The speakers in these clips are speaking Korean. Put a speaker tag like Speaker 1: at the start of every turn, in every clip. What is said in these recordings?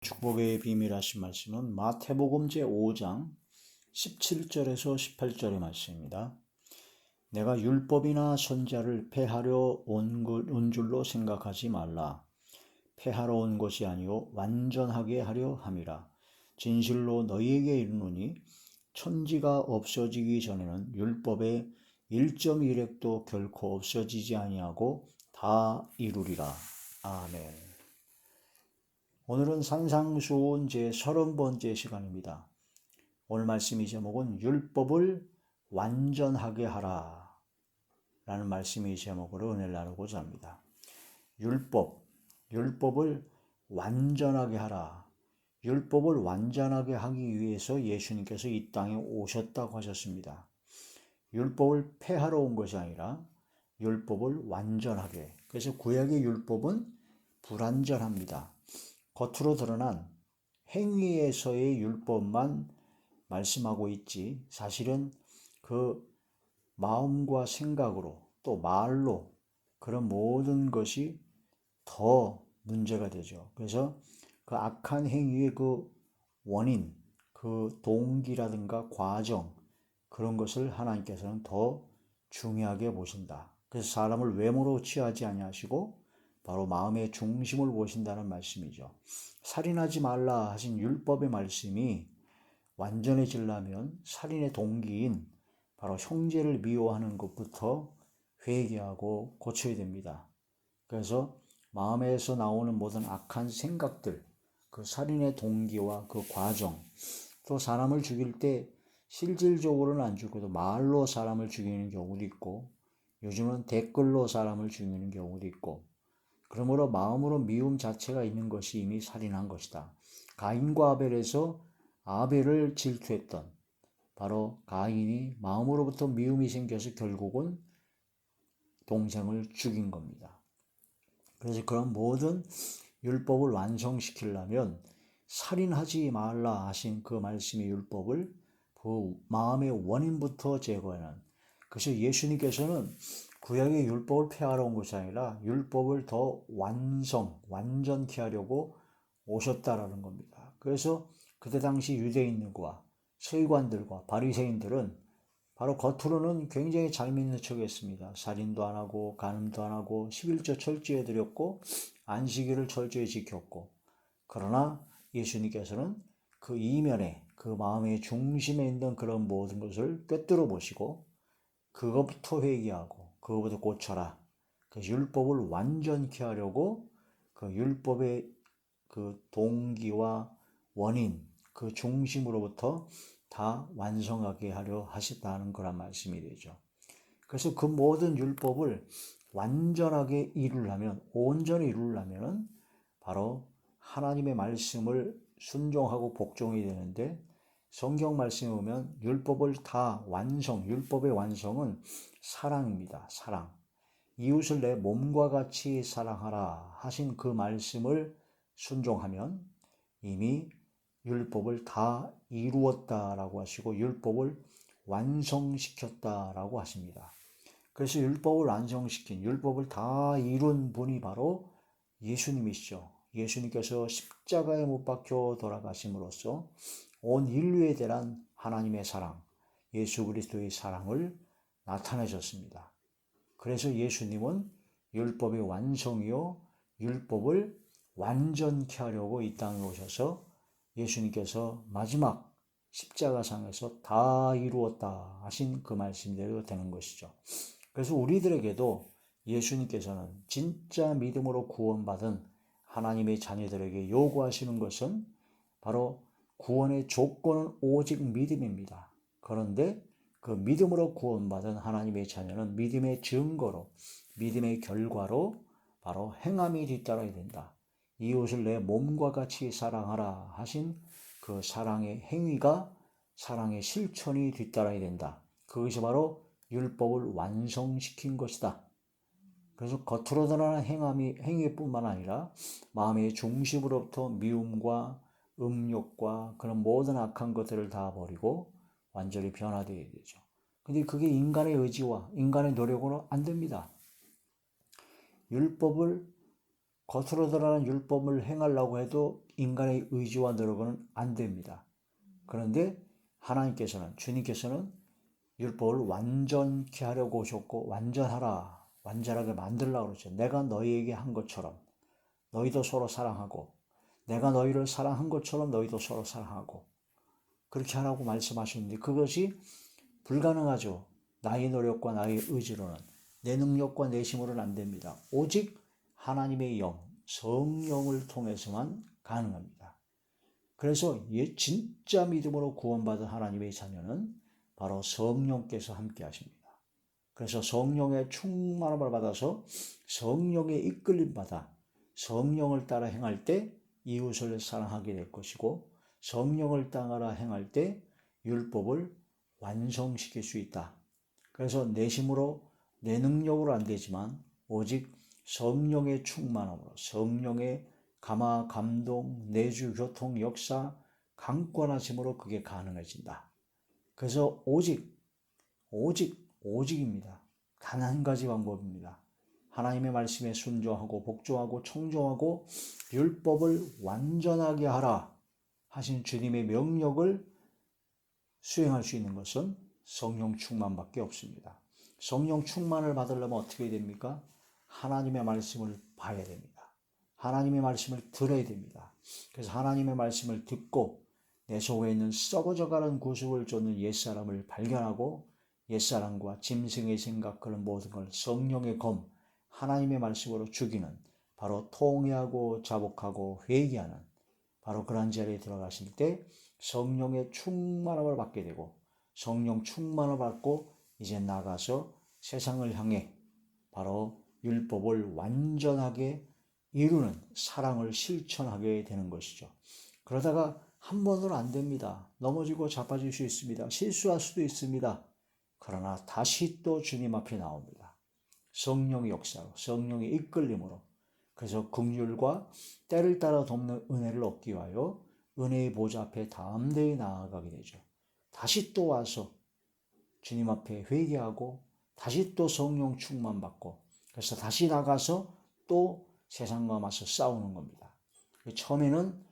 Speaker 1: 축복의 비밀 하신 말씀은 마태복음 제5장 17절에서 18절의 말씀입니다. 내가 율법이나 선지자를 폐하려 온 줄로 생각하지 말라. 폐하러 온 것이 아니요 완전하게 하려 함이라. 진실로 너희에게 이르노니 천지가 없어지기 전에는 율법의 1.1획도 결코 없어지지 아니하고 다 이루리라. 아멘. 오늘은 산상수훈 제30번째 시간입니다. 오늘 말씀의 제목은 율법을 완전하게 하라 라는 말씀의 제목으로 은혜를 나누고자 합니다. 율법을 완전하게 하라. 율법을 완전하게 하기 위해서 예수님께서 이 땅에 오셨다고 하셨습니다. 율법을 폐하러 온 것이 아니라 율법을 완전하게. 그래서 구약의 율법은 불완전합니다. 겉으로 드러난 행위에서의 율법만 말씀하고 있지 사실은 그 마음과 생각으로 또 말로 그런 모든 것이 더 문제가 되죠. 그래서 그 악한 행위의 그 원인, 그 동기라든가 과정 그런 것을 하나님께서는 더 중요하게 보신다. 그래서 사람을 외모로 취하지 아니하시고 바로 마음의 중심을 보신다는 말씀이죠. 살인하지 말라 하신 율법의 말씀이 완전해지려면 살인의 동기인 바로 형제를 미워하는 것부터 회개하고 고쳐야 됩니다. 그래서 마음에서 나오는 모든 악한 생각들, 그 살인의 동기와 그 과정, 또 사람을 죽일 때 실질적으로는 안 죽어도 말로 사람을 죽이는 경우도 있고 요즘은 댓글로 사람을 죽이는 경우도 있고 그러므로 마음으로 미움 자체가 있는 것이 이미 살인한 것이다. 가인과 아벨에서 아벨을 질투했던 바로 가인이 마음으로부터 미움이 생겨서 결국은 동생을 죽인 겁니다. 그래서 그런 모든 율법을 완성시키려면 살인하지 말라 하신 그 말씀의 율법을 그 마음의 원인부터 제거하는. 그래서 예수님께서는 구약의 율법을 폐하러 온 것이 아니라 율법을 더 완전케 하려고 오셨다라는 겁니다. 그래서 그때 당시 유대인들과 서기관들과 바리새인들은 바로 겉으로는 굉장히 잘 믿는 척했습니다. 살인도 안 하고 간음도 안 하고 11조 철저히 드렸고 안식일을 철저히 지켰고 그러나 예수님께서는 그 이면에 그 마음의 중심에 있는 그런 모든 것을 꿰뚫어 보시고 그것부터 회개하고 그것부터 고쳐라. 그 율법을 완전케 하려고 그 율법의 그 동기와 원인, 그 중심으로부터 다 완성하게 하려 하셨다는 거란 말씀이 되죠. 그래서 그 모든 율법을 완전하게 이루려면, 온전히 이루려면 바로 하나님의 말씀을 순종하고 복종이 되는데 성경 말씀에 보면 율법을 다 율법의 완성은 사랑입니다. 사랑. 이웃을 내 몸과 같이 사랑하라 하신 그 말씀을 순종하면 이미 율법을 다 이루었다라고 하시고 율법을 완성시켰다라고 하십니다. 그래서 율법을 완성시킨, 율법을 다 이룬 분이 바로 예수님이시죠. 예수님께서 십자가에 못 박혀 돌아가심으로써 온 인류에 대한 하나님의 사랑, 예수 그리스도의 사랑을 나타내셨습니다. 그래서 예수님은 율법의 완성이요 율법을 완전케 하려고 이 땅에 오셔서 예수님께서 마지막 십자가상에서 다 이루었다 하신 그 말씀대로 되는 것이죠. 그래서 우리들에게도 예수님께서는 진짜 믿음으로 구원받은 하나님의 자녀들에게 요구하시는 것은 바로 구원의 조건은 오직 믿음입니다. 그런데 그 믿음으로 구원받은 하나님의 자녀는 믿음의 증거로, 믿음의 결과로 바로 행함이 뒤따라야 된다. 이웃을 내 몸과 같이 사랑하라 하신 그 사랑의 행위가 사랑의 실천이 뒤따라야 된다. 그것이 바로 율법을 완성시킨 것이다. 그래서 겉으로 드러나는 행위뿐만 아니라 마음의 중심으로부터 미움과 음욕과 그런 모든 악한 것들을 다 버리고 완전히 변화되어야 되죠. 근데 그게 인간의 의지와 인간의 노력으로 안 됩니다. 겉으로 드러나는 율법을 행하려고 해도 인간의 의지와 노력은 안 됩니다. 그런데 하나님께서는, 주님께서는 율법을 완전케 하려고 오셨고, 완전하라, 완전하게 만들라고 그러죠. 내가 너희에게 한 것처럼 너희도 서로 사랑하고, 내가 너희를 사랑한 것처럼 너희도 서로 사랑하고, 그렇게 하라고 말씀하셨는데 그것이 불가능하죠. 나의 노력과 나의 의지로는, 내 능력과 내 힘으로는 안 됩니다. 오직 하나님의 영, 성령을 통해서만 가능합니다. 그래서 진짜 믿음으로 구원받은 하나님의 자녀는 바로 성령께서 함께 하십니다. 그래서 성령의 충만함을 받아서 성령의 이끌림 받아 성령을 따라 행할 때 이웃을 사랑하게 될 것이고, 성령을 따라 행할 때 율법을 완성시킬 수 있다. 그래서 내 힘으로, 내 능력으로 안 되지만 오직 성령의 충만함으로, 성령의 감화, 감동, 내주, 교통, 역사, 강권하심으로 그게 가능해진다. 그래서 오직입니다. 단 한 가지 방법입니다. 하나님의 말씀에 순종하고 복종하고 청종하고 율법을 완전하게 하라 하신 주님의 명령을 수행할 수 있는 것은 성령 충만밖에 없습니다. 성령 충만을 받으려면 어떻게 됩니까? 하나님의 말씀을 봐야 됩니다. 하나님의 말씀을 들어야 됩니다. 그래서 하나님의 말씀을 듣고 내 속에 있는 썩어져가는 구속을 쫓는 옛사람을 발견하고, 옛사람과 짐승의 생각, 그런 모든 걸 성령의 검, 하나님의 말씀으로 죽이는, 바로 통회하고 자복하고 회개하는 바로 그런 자리에 들어가실 때 성령의 충만함을 받게 되고, 성령 충만을 받고 이제 나가서 세상을 향해 바로 율법을 완전하게 이루는 사랑을 실천하게 되는 것이죠. 그러다가 한 번으로 안 됩니다. 넘어지고 자빠질 수 있습니다. 실수할 수도 있습니다. 그러나 다시 또 주님 앞에 나옵니다. 성령의 역사로, 성령의 이끌림으로. 그래서 긍휼과 때를 따라 돕는 은혜를 얻기 위하여 은혜의 보좌 앞에 담대히 나아가게 되죠. 다시 또 와서 주님 앞에 회개하고 다시 또 성령 충만받고, 그래서 다시 나가서 또 세상과 맞서 싸우는 겁니다. 처음에는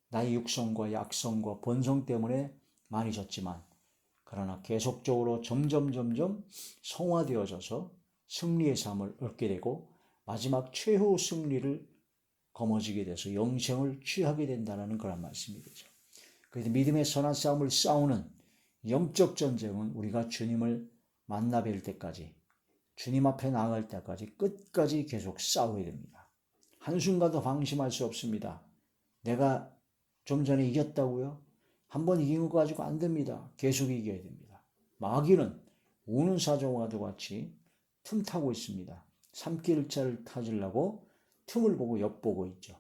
Speaker 1: 나의 육성과 약성과 본성 때문에 많이 졌지만, 그러나 계속적으로 점점 성화되어져서 승리의 삶을 얻게 되고 마지막 최후 승리를 거머쥐게 돼서 영생을 취하게 된다는 그런 말씀이 되죠. 그래서 믿음의 선한 싸움을 싸우는 영적 전쟁은 우리가 주님을 만나 뵐 때까지, 주님 앞에 나아갈 때까지 끝까지 계속 싸워야 됩니다. 한순간도 방심할 수 없습니다. 내가 좀 전에 이겼다고요? 한번 이긴 거 가지고 안 됩니다. 계속 이겨야 됩니다. 마귀는 우는 사자와도 같이 틈타고 있습니다. 산길자를 타주려고 틈을 보고 엿보고 있죠.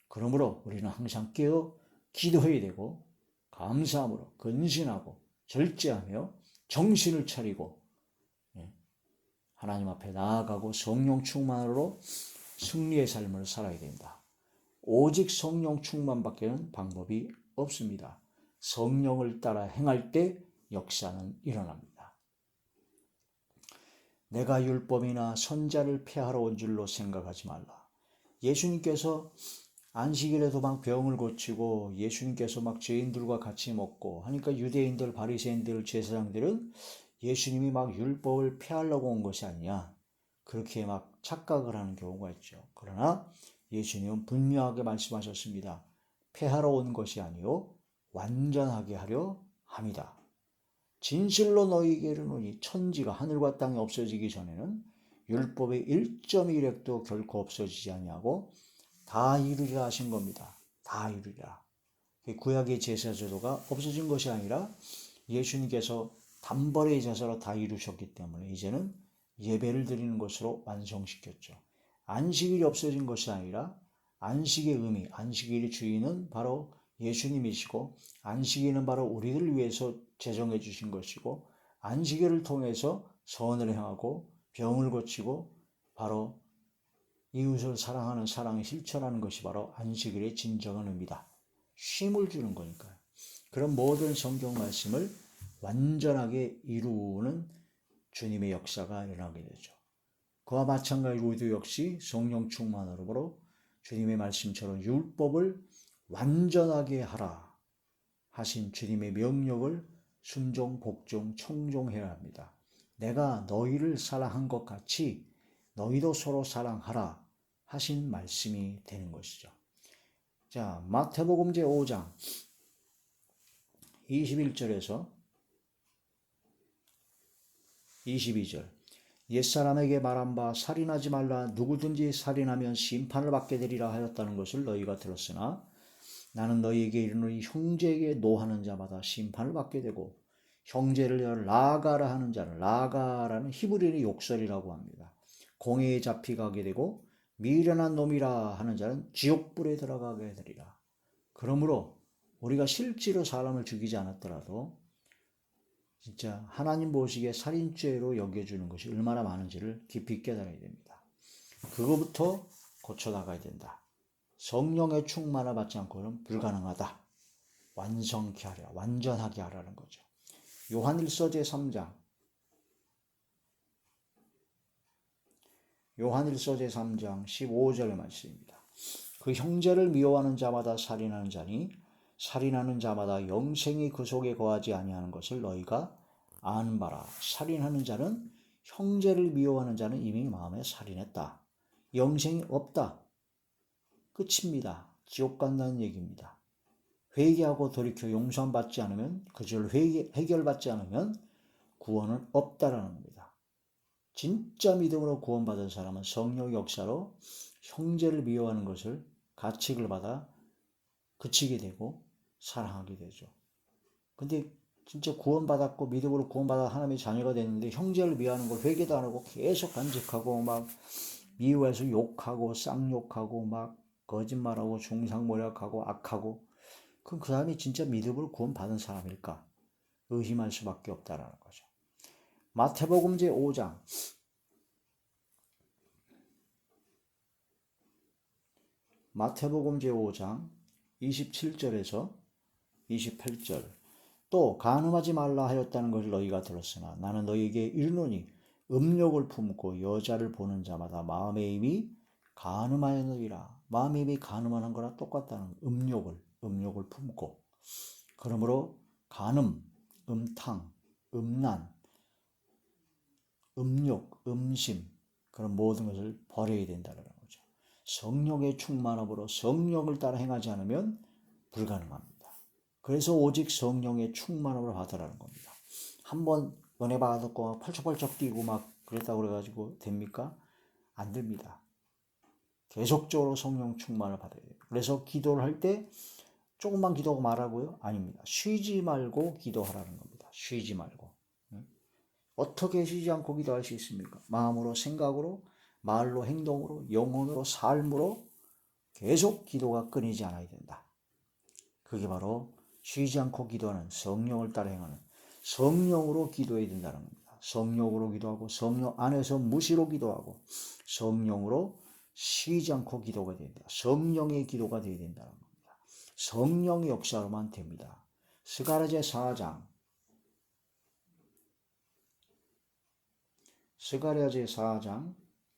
Speaker 1: 그러므로 우리는 항상 깨어 기도해야 되고, 감사함으로 근신하고 절제하며 정신을 차리고 하나님 앞에 나아가고 성령 충만으로 승리의 삶을 살아야 된다. 오직 성령 충만밖에는 방법이 없습니다. 성령을 따라 행할 때 역사는 일어납니다. 내가 율법이나 선자를 폐하러 온 줄로 생각하지 말라. 예수님께서 안식일에도 막 병을 고치고, 예수님께서 막 죄인들과 같이 먹고 하니까 유대인들, 바리새인들, 제사장들은 예수님이 막 율법을 폐하려고 온 것이 아니냐, 그렇게 막 착각을 하는 경우가 있죠. 그러나 예수님은 분명하게 말씀하셨습니다. 폐하러 온 것이 아니요 완전하게 하려 함이다. 진실로 너희에게 이르노니 천지가 하늘과 땅이 없어지기 전에는 율법의 1.1획도 결코 없어지지 아니하고 다 이루리라 하신 겁니다. 다 이루리라. 구약의 제사제도가 없어진 것이 아니라 예수님께서 단번에 제사로 다 이루셨기 때문에 이제는 예배를 드리는 것으로 완성시켰죠. 안식일이 없어진 것이 아니라 안식의 의미, 안식일의 주인은 바로 예수님이시고, 안식일은 바로 우리를 위해서 제정해 주신 것이고, 안식일을 통해서 선을 행하고 병을 고치고 바로 이웃을 사랑하는 사랑을 실천하는 것이 바로 안식일의 진정한 의미다. 쉼을 주는 거니까요. 그런 모든 성경 말씀을 완전하게 이루는 주님의 역사가 일어나게 되죠. 그와 마찬가지로 우리도 역시 성령 충만으로 주님의 말씀처럼 율법을 완전하게 하라 하신 주님의 명령을 순종, 복종, 청종해야 합니다. 내가 너희를 사랑한 것 같이 너희도 서로 사랑하라 하신 말씀이 되는 것이죠. 자, 마태복음 제5장 21절에서 22절. 옛사람에게 말한 바 살인하지 말라. 누구든지 살인하면 심판을 받게 되리라 하였다는 것을 너희가 들었으나 나는 너희에게 이르노니 형제에게 노하는 자마다 심판을 받게 되고 형제를 라가라 하는 자는, 라가라는 히브리의 욕설이라고 합니다, 공회에 잡히가게 되고 미련한 놈이라 하는 자는 지옥불에 들어가게 되리라. 그러므로 우리가 실제로 사람을 죽이지 않았더라도 진짜 하나님 보시기에 살인죄로 여겨주는 것이 얼마나 많은지를 깊이 깨달아야 됩니다. 그거부터 고쳐나가야 된다. 성령의 충만을 받지 않고는 불가능하다. 완성케 하라, 완전하게 하라는 거죠. 요한일서 제3장 15절의 말씀입니다. 그 형제를 미워하는 자마다 살인하는 자니 살인하는 자마다 영생이 그 속에 거하지 아니하는 것을 너희가 아는 바라. 살인하는 자는, 형제를 미워하는 자는 이미 마음에 살인했다. 영생이 없다. 끝입니다. 지옥 간다는 얘기입니다. 회개하고 돌이켜 용서받지 않으면, 그절 해결받지 않으면 구원은 없다라는 겁니다. 진짜 믿음으로 구원받은 사람은 성령의 역사로 형제를 미워하는 것을 가책을 받아 그치게 되고 사랑하게 되죠. 근데 진짜 구원받았고 믿음으로 구원받아 하나님의 자녀가 됐는데 형제를 미워하는 걸 회개도 안 하고 계속 간직하고 막 미워해서 욕하고 쌍욕하고 막 거짓말하고 중상모략하고 악하고, 그럼 그 사람이 진짜 믿음으로 구원받은 사람일까? 의심할 수밖에 없다라는 거죠. 마태복음 제5장 27절에서 28절. 또 간음하지 말라 하였다는 것을 너희가 들었으나 나는 너희에게 이르노니 음욕을 품고 여자를 보는 자마다 마음의 힘이 간음하였느니라. 마음의 힘이 간음하는 거랑 똑같다는, 음욕을 품고. 그러므로 간음, 음탕, 음란, 음욕, 음심, 그런 모든 것을 버려야 된다는 거죠. 성령의 충만함으로 성령을 따라 행하지 않으면 불가능합니다. 그래서 오직 성령의 충만함을 받으라는 겁니다. 한번 은혜 받았고 펄쩍펄쩍 뛰고 막 그랬다고 그래가지고 됩니까? 안 됩니다. 계속적으로 성령 충만을 받아야 돼요. 그래서 기도를 할 때 조금만 기도하고 말하고요? 아닙니다. 쉬지 말고 기도하라는 겁니다. 쉬지 말고. 어떻게 쉬지 않고 기도할 수 있습니까? 마음으로, 생각으로, 말로, 행동으로, 영혼으로, 삶으로 계속 기도가 끊이지 않아야 된다. 그게 바로 쉬지 않고 기도하는, 성령을 따라 행하는, 성령으로 기도해야 된다는 겁니다. 성령으로 기도하고 성령 안에서 무시로 기도하고 성령으로 쉬지 않고 기도가 된다. 성령의 기도가 되어야 된다는 겁니다. 성령의 역사로만 됩니다. 스가랴 제4장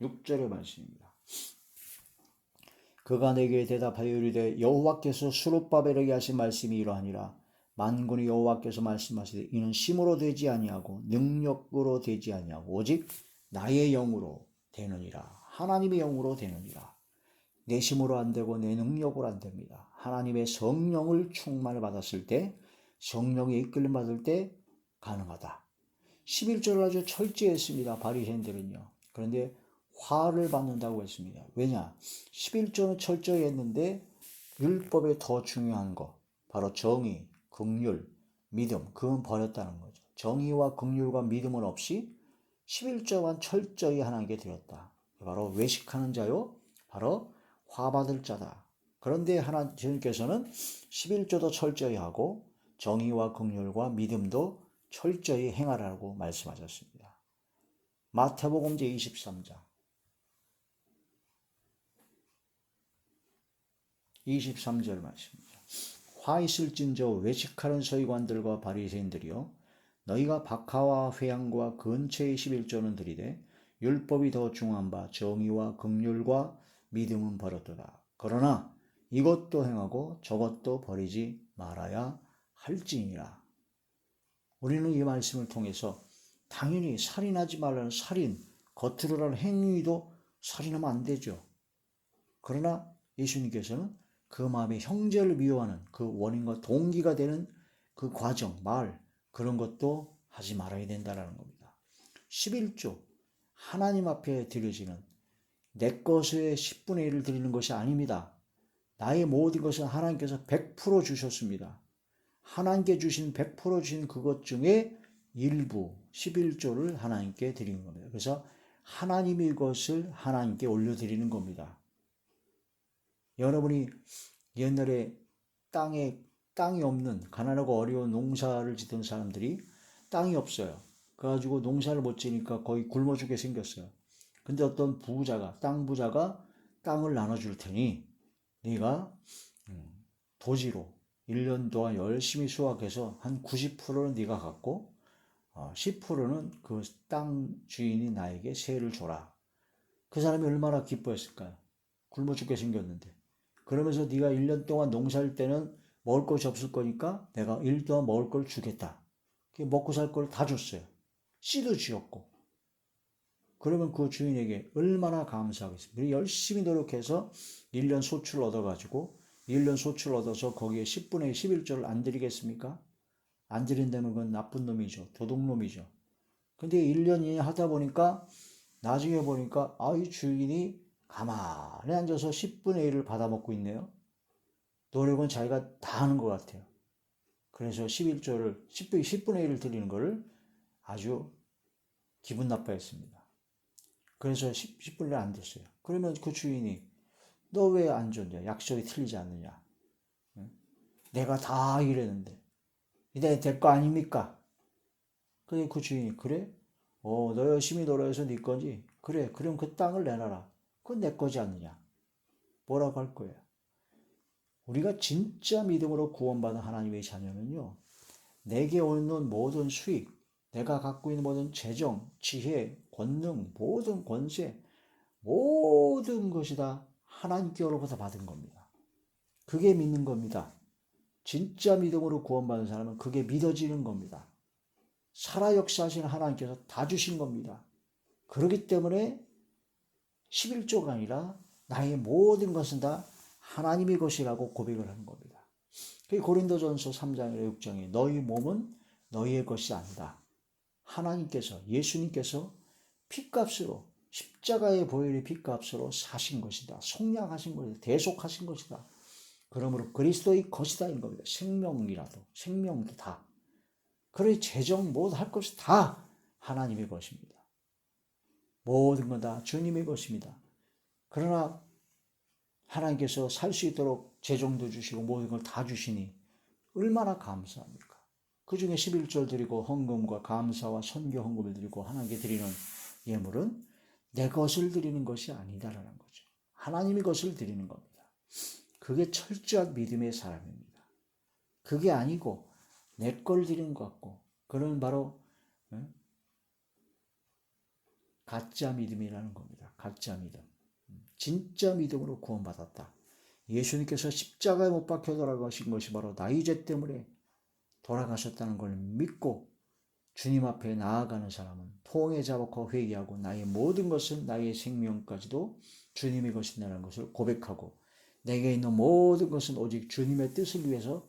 Speaker 1: 6절의 말씀입니다. 그가 내게 대답하여 이르되 여호와께서 수룹바벨에게 하신 말씀이 이러하니라. 만군의 여호와께서 말씀하시되 이는 힘으로 되지 아니하고 능력으로 되지 아니하고 오직 나의 영으로 되느니라. 하나님의 영으로 되느니라. 내 힘으로 안 되고 내 능력으로 안 됩니다. 하나님의 성령을 충만을 받았을 때, 성령의 이끌림 받을 때 가능하다. 11절을 아주 철저히 했습니다. 바리새인들은요. 그런데 화를 받는다고 했습니다. 왜냐? 11조는 철저히 했는데 율법에 더 중요한 거, 바로 정의, 긍휼, 믿음, 그건 버렸다는 거죠. 정의와 긍휼과 믿음은 없이 11조만 철저히 하나님께 드렸다. 바로 외식하는 자요, 바로 화받을 자다. 그런데 하나님께서는 11조도 철저히 하고 정의와 긍휼과 믿음도 철저히 행하라고 말씀하셨습니다. 마태복음 제23장 23절 말씀입니다. 화 있을진저 외식하는 서기관들과 바리새인들이여, 너희가 박하와 회향과 근처의 11조는 들이되 율법이 더 중한 바 정의와 긍휼과 믿음은 버렸도다. 그러나 이것도 행하고 저것도 버리지 말아야 할지니라. 우리는 이 말씀을 통해서 당연히 살인하지 말라는 살인, 겉으로라는 행위도 살인하면 안 되죠. 그러나 예수님께서는 그 마음에 형제를 미워하는 그 원인과 동기가 되는 그 과정, 말, 그런 것도 하지 말아야 된다는 겁니다. 11조, 하나님 앞에 드려지는 내 것의 10분의 1을 드리는 것이 아닙니다. 나의 모든 것은 하나님께서 100% 주셨습니다. 하나님께 주신 100% 주신 그것 중에 일부 11조를 하나님께 드리는 겁니다. 그래서 하나님의 것을 하나님께 올려드리는 겁니다. 여러분이 옛날에 땅이 없는 가난하고 어려운 농사를 짓던 사람들이 땅이 없어요. 그래가지고 농사를 못 지니까 거의 굶어 죽게 생겼어요. 근데 어떤 땅 부자가 땅을 나눠줄 테니 네가 도지로 1년 동안 열심히 수확해서 한 90%는 네가 갖고 10%는 그 땅 주인이 나에게 세를 줘라. 그 사람이 얼마나 기뻐했을까요? 굶어 죽게 생겼는데. 그러면서 네가 1년 동안 농사할 때는 먹을 것이 없을 거니까 내가 1년 동안 먹을 걸 주겠다. 먹고 살 걸 다 줬어요. 씨도 지었고. 그러면 그 주인에게 얼마나 감사하겠습니까? 열심히 노력해서 1년 소출을 얻어가지고 1년 소출 얻어서 거기에 10분의 11조를 안 드리겠습니까? 안 드린다면 그건 나쁜 놈이죠. 도둑놈이죠. 근데 1년 2년 하다 보니까 나중에 보니까 이 주인이 가만히 앉아서 10분의 1을 받아먹고 있네요. 노력은 자기가 다 하는 것 같아요. 그래서 11조를 10분의 1을 드리는 것을 아주 기분 나빠했습니다. 그래서 10분의 1 안 됐어요. 그러면 그 주인이 너 왜 안 줬냐? 약속이 틀리지 않느냐? 내가 다 일했는데 이제 내 거 아닙니까? 그래 그 주인이 그래? 너 열심히 놀아서 네 거지? 그래 그럼 그 땅을 내놔라. 그건 내 거지 않느냐? 뭐라고 할 거예요? 우리가 진짜 믿음으로 구원받은 하나님의 자녀는요. 내게 오는 모든 수익, 내가 갖고 있는 모든 재정, 지혜, 권능, 모든 권세, 모든 것이 다 하나님께로부터 받은 겁니다. 그게 믿는 겁니다. 진짜 믿음으로 구원받은 사람은 그게 믿어지는 겁니다. 살아 역사하시는 하나님께서 다 주신 겁니다. 그렇기 때문에 11조가 아니라 나의 모든 것은 다 하나님의 것이라고 고백을 하는 겁니다. 고린도전서 3장이나 6장에 너희 몸은 너희의 것이 아니다. 하나님께서 예수님께서 피값으로 십자가의 보혈의 피값으로 사신 것이다. 속량하신 것이다. 대속하신 것이다. 그러므로 그리스도의 것이다 인 겁니다. 생명도 다. 그래 재정 모두 할 것이 다 하나님의 것입니다. 모든 건 다 주님의 것입니다. 그러나 하나님께서 살 수 있도록 재정도 주시고 모든 걸 다 주시니 얼마나 감사합니까? 그 중에 11절 드리고 헌금과 감사와 선교 헌금을 드리고 하나님께 드리는 예물은 내 것을 드리는 것이 아니다라는 거죠. 하나님의 것을 드리는 겁니다. 그게 철저한 믿음의 사람입니다. 그게 아니고 내 걸 드리는 것 같고 그런 바로 가짜 믿음이라는 겁니다. 가짜 믿음. 진짜 믿음으로 구원받았다. 예수님께서 십자가에 못 박혀 돌아가신 것이 바로 나의 죄 때문에 돌아가셨다는 걸 믿고 주님 앞에 나아가는 사람은 통에 잡고 회개하고 나의 모든 것은 나의 생명까지도 주님의 것이라는 것을 고백하고 내게 있는 모든 것은 오직 주님의 뜻을 위해서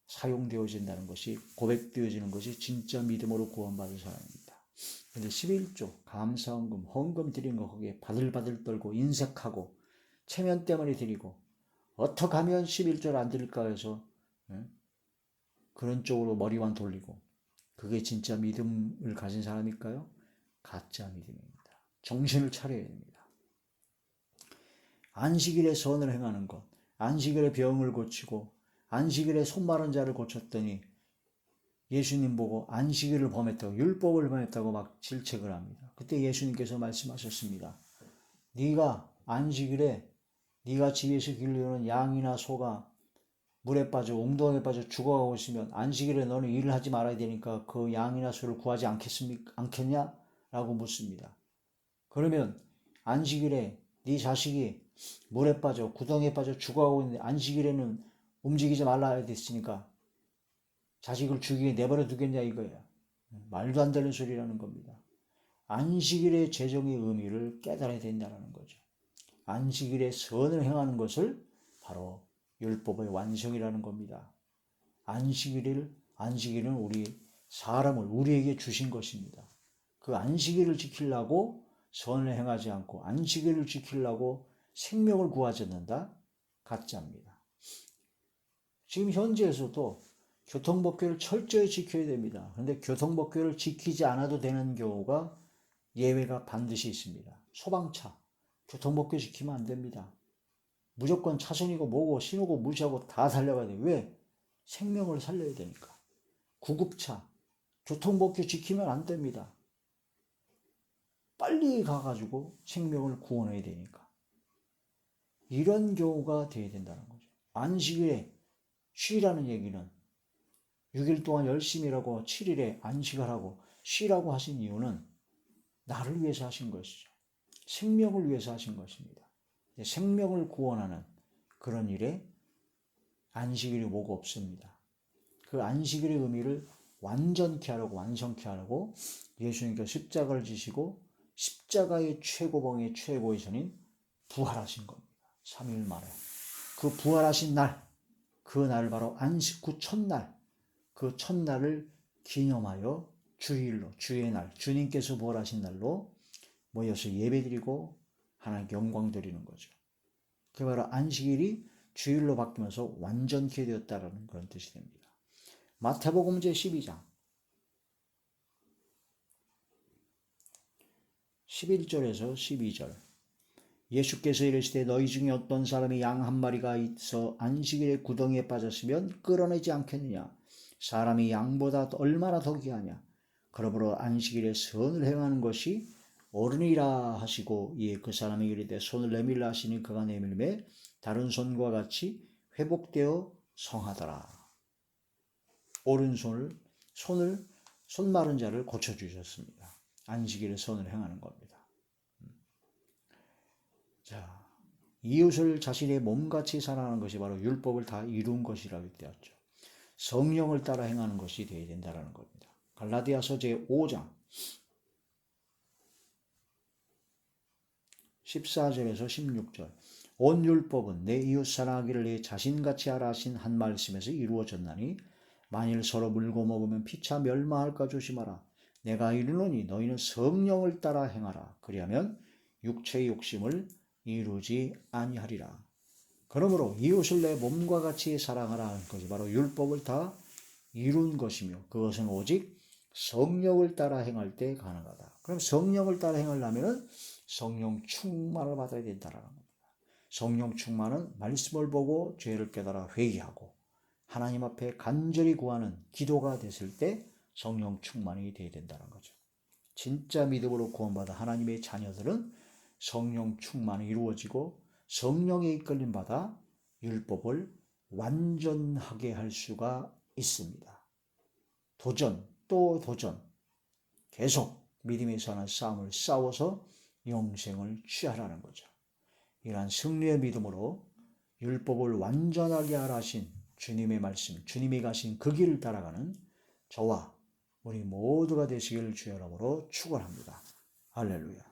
Speaker 1: 사용되어진다는 것이 고백되어지는 것이 진짜 믿음으로 구원받은 사람입니다. 근데 11조 감사헌금 헌금 드린 거 거기에 바들바들 떨고 인색하고 체면 때문에 드리고 어떻게 하면 11조를 안 드릴까 해서 그런 쪽으로 머리만 돌리고 그게 진짜 믿음을 가진 사람일까요? 가짜 믿음입니다. 정신을 차려야 됩니다. 안식일에 선을 행하는 것, 안식일에 병을 고치고 안식일에 손 마른 자를 고쳤더니 예수님 보고 안식일을 범했다고 율법을 범했다고 막 질책을 합니다. 그때 예수님께서 말씀하셨습니다. 네가 안식일에 네가 집에서 기르는 양이나 소가 물에 빠져 웅덩이에 빠져 죽어가고 있으면 안식일에 너는 일을 하지 말아야 되니까 그 양이나 소를 구하지 않겠냐? 라고 묻습니다. 그러면 안식일에 네 자식이 물에 빠져 구덩이에 빠져 죽어가고 있는데 안식일에는 움직이지 말라 했으니까 자식을 죽이게 내버려 두겠냐 이거야. 말도 안 되는 소리라는 겁니다. 안식일의 제정의 의미를 깨달아야 된다는 거죠. 안식일에 선을 행하는 것을 바로 율법의 완성이라는 겁니다. 안식일은 우리에게 주신 것입니다. 그 안식일을 지키려고 선을 행하지 않고 안식일을 지키려고 생명을 구하지 않는다? 가짜입니다. 지금 현지에서도 교통법규를 철저히 지켜야 됩니다. 그런데 교통법규를 지키지 않아도 되는 경우가 예외가 반드시 있습니다. 소방차, 교통법규 지키면 안 됩니다. 무조건 차선이고 뭐고 신호고 무시하고 다 달려가야 돼요. 왜? 생명을 살려야 되니까. 구급차, 교통법규 지키면 안 됩니다. 빨리 가가지고 생명을 구원해야 되니까. 이런 경우가 돼야 된다는 거죠. 안식일에 쉬라는 얘기는 6일 동안 열심히 일하고 7일에 안식하라고 쉬라고 하신 이유는 나를 위해서 하신 것이죠. 생명을 위해서 하신 것입니다. 생명을 구원하는 그런 일에 안식일이 뭐가 없습니다. 그 안식일의 의미를 완전케 하려고 완성케 하려고 예수님께서 십자가를 지시고 십자가의 최고봉의 최고의 선인 부활하신 겁니다. 3일 만에. 그 부활하신 날, 그 날 바로 안식 후 첫날, 그 첫날을 기념하여 주일로, 주의 날, 주님께서 부활하신 날로 모여서 예배드리고 하나님께 영광 드리는 거죠. 그게 바로 안식일이 주일로 바뀌면서 완전케 되었다는 그런 뜻이 됩니다. 마태복음 제 12장 11절에서 12절 예수께서 이르시되 너희 중에 어떤 사람이 양 한 마리가 있어 안식일에 구덩이에 빠졌으면 끌어내지 않겠느냐. 사람이 양보다 얼마나 더 귀하냐. 그러므로 안식일에 선을 행하는 것이 옳으니라 하시고 이에 그 사람이 이르되 손을 내밀라 하시니 그가 내밀매 다른 손과 같이 회복되어 성하더라. 오른손을 손 마른 자를 고쳐주셨습니다. 안식일에 선을 행하는 겁니다. 자, 이웃을 자신의 몸같이 사랑하는 것이 바로 율법을 다 이룬 것이라고 되었죠. 성령을 따라 행하는 것이 되어야 된다는 겁니다. 갈라디아서 제5장 14절에서 16절 온 율법은 내 이웃 사랑하기를 내 자신같이 하라 하신 한 말씀에서 이루어졌나니 만일 서로 물고 먹으면 피차 멸망할까 조심하라. 내가 이르노니 너희는 성령을 따라 행하라. 그리하면 육체의 욕심을 이루지 아니하리라. 그러므로 이웃을 내 몸과 같이 사랑하라 하는 것이 바로 율법을 다 이룬 것이며 그것은 오직 성령을 따라 행할 때 가능하다. 그럼 성령을 따라 행하려면 성령 충만을 받아야 된다는 겁니다. 성령 충만은 말씀을 보고 죄를 깨달아 회개하고 하나님 앞에 간절히 구하는 기도가 됐을 때 성령 충만이 되어야 된다는 거죠. 진짜 믿음으로 구원받아 하나님의 자녀들은 성령 충만이 이루어지고 성령에 이끌림 받아 율법을 완전하게 할 수가 있습니다. 도전 또 도전 계속 믿음에 사는 싸움을 싸워서 영생을 취하라는 거죠. 이러한 승리의 믿음으로 율법을 완전하게 하라 하신 주님의 말씀, 주님이 가신 그 길을 따라가는 저와 우리 모두가 되시기를 주의 이름으로 축원합니다. 할렐루야.